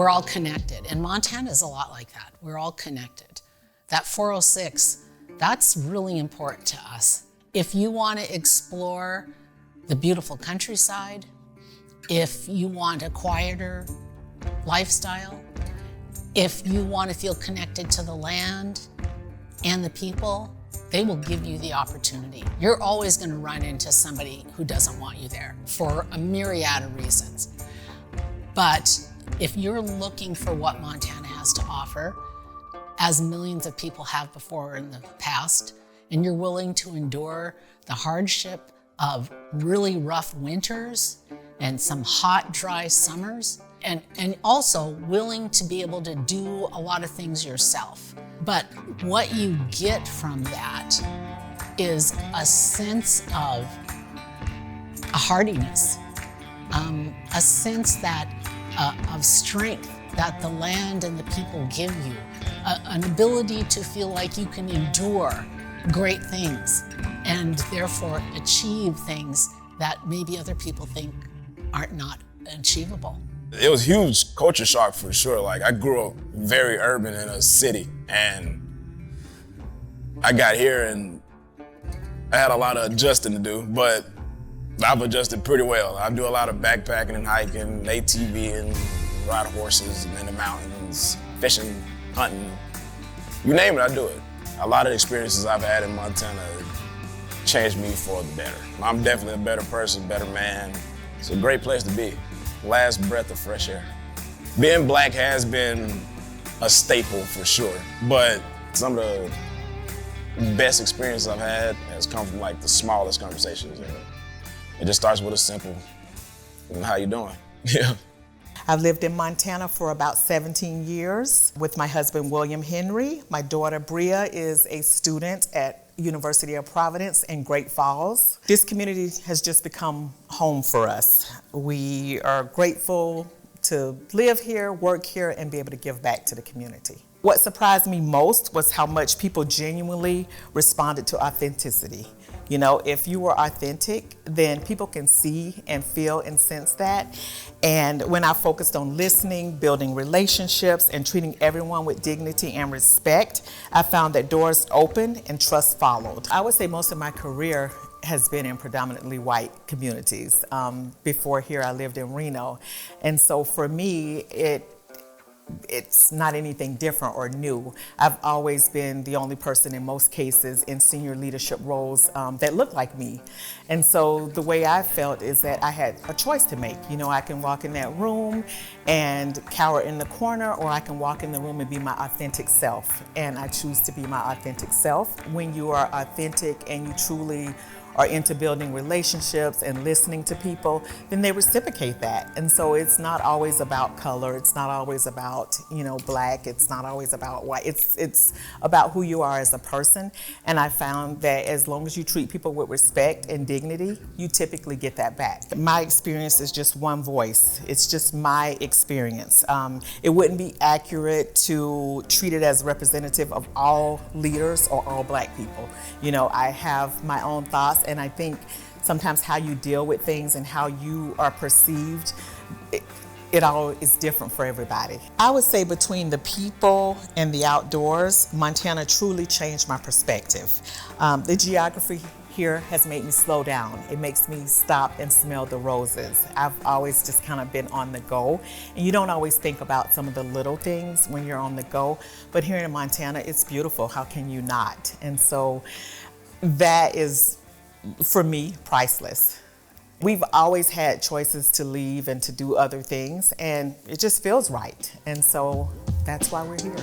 we're all connected. And Montana is a lot like that. We're all connected. That 406, that's really important to us. If you want to explore the beautiful countryside, if you want a quieter lifestyle, if you want to feel connected to the land and the people, they will give you the opportunity. You're always going to run into somebody who doesn't want you there for a myriad of reasons. But if you're looking for what Montana has to offer, as millions of people have before in the past, and you're willing to endure the hardship of really rough winters and some hot, dry summers, and also willing to be able to do a lot of things yourself. But what you get from that is a sense of a hardiness, a sense that of strength that the land and the people give you, an ability to feel like you can endure great things and therefore achieve things that maybe other people think are not achievable. It was a huge culture shock for sure. Like, I grew up very urban in a city, and I got here and I had a lot of adjusting to do, but I've adjusted pretty well. I do a lot of backpacking and hiking, ATV and ride horses and in the mountains, fishing, hunting. You name it, I do it. A lot of the experiences I've had in Montana changed me for the better. I'm definitely a better person, better man. It's a great place to be. Last breath of fresh air. Being black has been a staple for sure, but some of the best experiences I've had has come from like the smallest conversations. It just starts with a simple, how you doing? Yeah. I've lived in Montana for about 17 years with my husband, William Henry. My daughter, Bria, is a student at University of Providence in Great Falls. This community has just become home for us. We are grateful to live here, work here, and be able to give back to the community. What surprised me most was how much people genuinely responded to authenticity. You know, if you were authentic, then people can see and feel and sense that. And when I focused on listening, building relationships, and treating everyone with dignity and respect, I found that doors opened and trust followed. I would say most of my career has been in predominantly white communities. Before here, I lived in Reno. And so for me, it's not anything different or new. I've always been the only person in most cases in senior leadership roles that looked like me. And so the way I felt is that I had a choice to make. You know, I can walk in that room and cower in the corner, or I can walk in the room and be my authentic self. And I choose to be my authentic self. When you are authentic and you truly are into building relationships and listening to people, then they reciprocate that. And so it's not always about color, it's not always about, black, it's not always about white, it's about who you are as a person. And I found that as long as you treat people with respect and dignity, you typically get that back. My experience is just one voice, it's just my experience. It wouldn't be accurate to treat it as representative of all leaders or all black people. I have my own thoughts, and I think sometimes how you deal with things and how you are perceived, it all is different for everybody. I would say between the people and the outdoors, Montana truly changed my perspective. The geography here has made me slow down. It makes me stop and smell the roses. I've always just kind of been on the go, and you don't always think about some of the little things when you're on the go, but here in Montana, it's beautiful. How can you not? And so that is, for me, priceless. We've always had choices to leave and to do other things, and it just feels right. And so that's why we're here.